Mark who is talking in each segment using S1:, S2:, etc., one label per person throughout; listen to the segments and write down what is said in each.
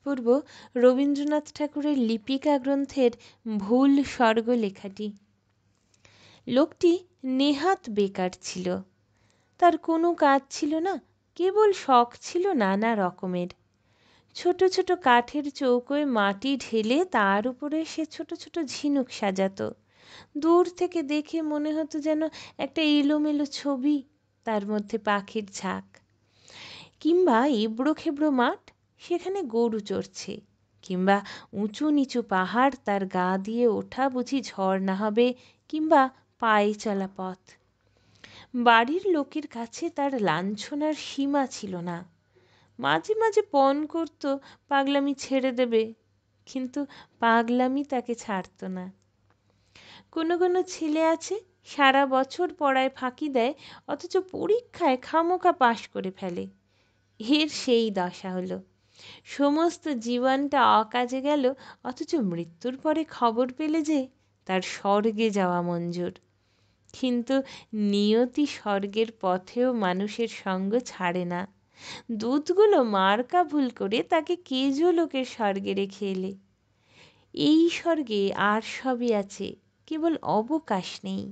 S1: পড়ব রবীন্দ্রনাথ ঠাকুরের লিপিকা গ্রন্থের ভুল স্বর্গ লেখাটি। লোকটি নেহাত বেকার ছিল। তার কোনো কাজ ছিল না, কেবল শখ ছিল নানা রকমের। ছোট ছোট কাঠের চৌকোয় মাটি ঢেলে তার উপরে সে ছোট ছোট ঝিনুক সাজাতো। দূর থেকে দেখে মনে হতো যেন একটা এলোমেলো ছবি, তার মধ্যে পাখির ঝাঁক। কিংবা এবড়ো খেবড়ো মাঠ, সেখানে গরু চড়ছে। কিংবা উঁচু নিচু পাহাড়, তার গা দিয়ে ওঠা বুঝি ঝর্ণা হবে, কিংবা পায়ে চলা পথ। বাড়ির লোকের কাছে তার লাঞ্ছনার সীমা ছিল না। মাঝে মাঝে পণ করত পাগলামি ছেড়ে দেবে, কিন্তু পাগলামি তাকে ছাড়ত না। কোনো কোনো ছেলে আছে সারা বছর পড়ায় ফাঁকি দেয়, অথচ পরীক্ষায় খামোখা পাশ করে ফেলে। এর সেই দশা হলো। সমস্ত জীবনটা অকাজে গেল, অথচ মৃত্যুর পরে খবর পেলে যে তার স্বর্গে যাওয়া মঞ্জুর। কিন্তু নিয়তি স্বর্গের পথেও মানুষের সঙ্গ ছাড়ে না। দূতগুলো মার্কা ভুল করে তাকে কেজো লোকের স্বর্গে রেখে এলে। এই স্বর্গে আর সবই আছে, কেবল অবকাশ নেই।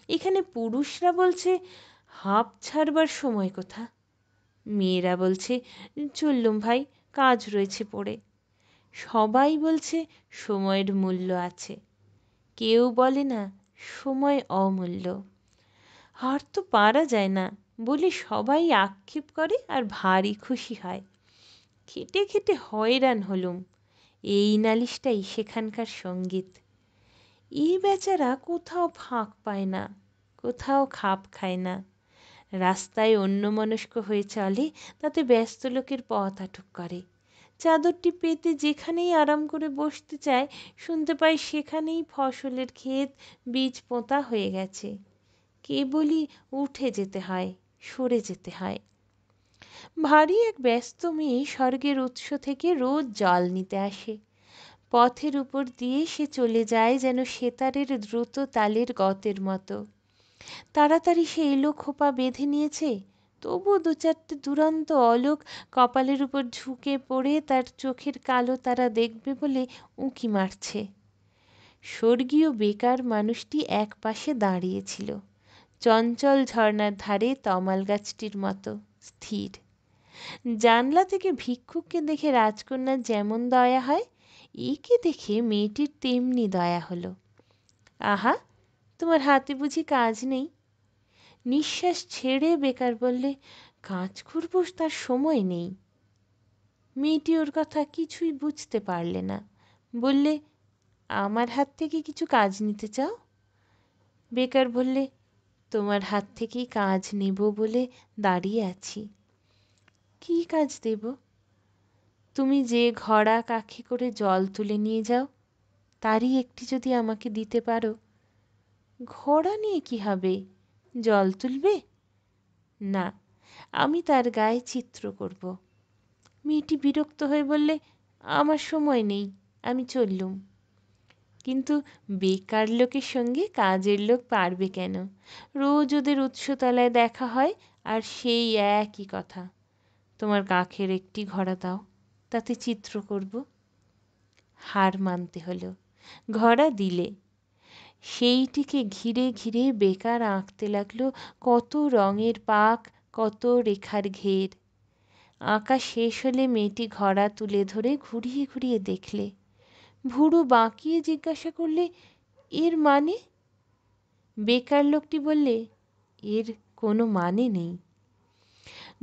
S1: এখানে পুরুষরা বলছে হাঁপ ছাড়বার সময় কোথা, মেয়েরা বলছে চললুম ভাই, কাজ রয়েছে পড়ে। সবাই বলছে সময়ের মূল্য আছে, কেউ বলে না সময় অমূল্য। আর তো পারা যায় না বলে সবাই আক্ষেপ করে আর ভারী খুশি হয়। খেটে খেটে হয়রান হলুম, এই নালিশটাই সেখানকার সঙ্গীত। এই বেচারা কোথাও ফাঁক পায় না, কোথাও খাপ খায় না। রাস্তায় অন্যমনস্ক হয়ে চলে, তাতে ব্যস্ত লোকের পথ আটক করে। চাদরটি পেতে যেখানেই আরাম করে বসতে চায়, শুনতে পায় সেখানেই ফসলের ক্ষেত, বীজ পোঁতা হয়ে গেছে। কেবলই উঠে যেতে হয়, সরে যেতে হয়। ভারী এক ব্যস্ত মেয়ে স্বর্গের উৎস থেকে রোজ জল নিতে আসে। পথের উপর দিয়ে সে চলে যায় যেন সেতারের দ্রুত তালের গতের মতো। তাড়াতাড়ি সে এলো খোপা বেঁধে নিয়েছে, তবু দু চারটে দুরন্ত অলোক কপালের উপর ঝুঁকে পড়ে তার চোখের কালো তারা দেখবে বলে উঁকি মারছে। স্বর্গীয় বেকার মানুষটি এক পাশে দাঁড়িয়েছিল, চঞ্চল ঝর্ণার ধারে তমাল গাছটির মতো স্থির। জানলা থেকে ভিক্ষুককে দেখে রাজকন্যার যেমন দয়া হয়, একে দেখে মেয়েটির তেমনি দয়া হলো। আহা, তোমার হাতে বুঝি কাজ নেই? নিঃশ্বাস ছেড়ে বেকার বললে, কাজ করব তার সময় নেই। মেয়েটি ওর কথা কিছুই বুঝতে পারলে না, বললে, আমার হাত থেকে কিছু কাজ নিতে চাও? বেকার বললে, তোমার হাত থেকেই কাজ নেব বলে দাঁড়িয়ে আছি। কি কাজ দেব? তুমি যে ঘড়া কাখে করে জল তুলে নিয়ে যাও, তারই একটি যদি আমাকে দিতে পারো। ঘড়া নিয়ে কি হবে, জল তুলবে? না, আমি তার গায়ে চিত্র করব। মেয়েটি বিরক্ত হয়ে বললে, আমার সময় নেই, আমি চললুম। কিন্তু বেকার লোকের সঙ্গে কাজের লোক পারবে কেন? রোজ ওদের উৎসতলায় দেখা হয়, আর সেই একই কথা, তোমার কাখের একটি ঘড়া দাও, তাতে চিত্র করব। হার মানতে হলো। ঘড়া দিলে। সেইটিকে ঘিরে ঘিরে বেকার আঁকতে লাগলো কত রঙের পাক, কত রেখার ঘের। আঁকা শেষ হলে মেয়েটি ঘড়া তুলে ধরে ঘুরিয়ে ঘুরিয়ে দেখলে। ভুরু বাঁকিয়ে জিজ্ঞাসা করলে, এর মানে? বেকার লোকটি বললে, এর কোনো মানে নেই।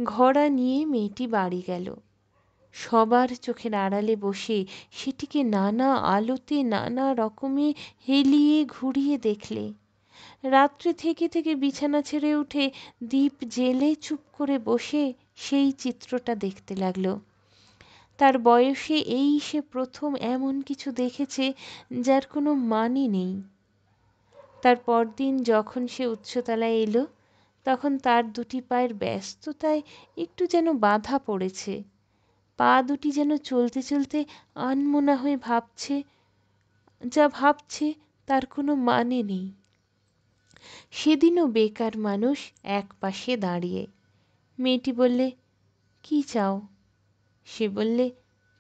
S1: ঘড়া নিয়ে মেয়েটি বাড়ি গেল। সবার চোখের আড়ালে বসে সেটিকে নানা আলোতে নানা রকমে হেলিয়ে ঘুরিয়ে দেখলে। রাত্রে থেকে থেকে বিছানা ছেড়ে উঠে দীপ জেলে চুপ করে বসে সেই চিত্রটা দেখতে লাগলো। তার বয়সে এই সে প্রথম এমন কিছু দেখেছে যার কোনো মানে নেই। তার পরদিন যখন সে উচ্চতলায় এলো, তখন তার দুটি পায়ের ব্যস্ততায় একটু যেন বাধা পড়েছে। পা দুটি যেন চলতে চলতে আনমনা হয়ে ভাবছে, যা ভাবছে তার কোনো মানে নেই। সেদিনও বেকার মানুষ এক পাশে দাঁড়িয়ে। মেয়েটি বললে, কি চাও? সে বললে,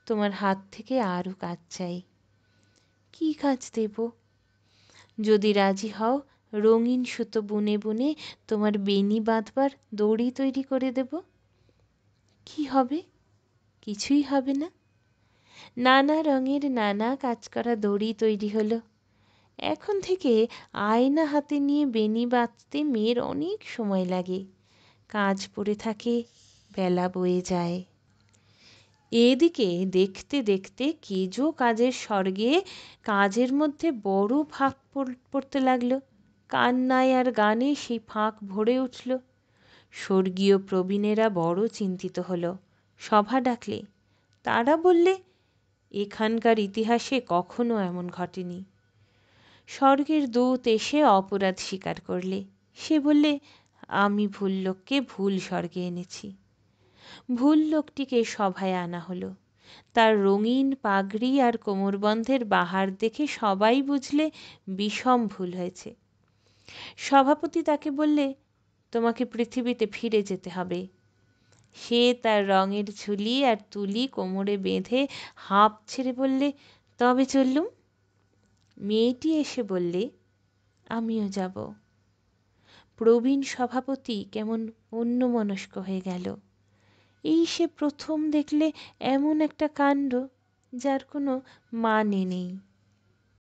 S1: তোমার হাত থেকে আরও কাজ চাই। কি কাজ দেব? যদি রাজি হও, রঙিন সুতো বুনে বুনে তোমার বেনি বাঁধবার দড়ি তৈরি করে দেব। কি হবে? কিছুই হবে না। নানা রঙের নানা কাজ করা দড়ি তৈরি হলো। এখন থেকে আয়না হাতে নিয়ে বেনি বাঁধতে মেয়ের অনেক সময় লাগে। কাজ পড়ে থাকে, বেলা বয়ে যায়। এদিকে দেখতে দেখতে কেজো কাজের স্বর্গে কাজের মধ্যে বড় ফাঁক পড়তে লাগলো। কান্নায় আর গানে সেই ফাঁক ভরে উঠল। স্বর্গীয় প্রবীণেরা বড় চিন্তিত হলো। সভা ডাকলে। তারা বললে, এখানকার ইতিহাসে কখনো এমন ঘটেনি। স্বর্গের দূত এসে অপরাধ স্বীকার করলে। সে বললে, আমি ভুল লোককে ভুল স্বর্গে এনেছি। ভুল লোকটিকে সভায় আনা হলো। তার রঙিন পাগড়ি আর কোমরবন্ধের বাহার দেখে সবাই বুঝলে বিষম ভুল হয়েছে। সভাপতি তাকে বললে, তোমাকে পৃথিবীতে ফিরে যেতে হবে। সে তার রঙের ঝুলি আর তুলি কোমরে বেঁধে হাঁপ ছেড়ে বললে, তবে চললুম। মেয়েটি এসে বললে, আমিও যাব। প্রবীণ সভাপতি কেমন অন্যমনস্ক হয়ে গেল। এই সে প্রথম দেখলে এমন একটা কাণ্ড যার কোনো মানে নেই।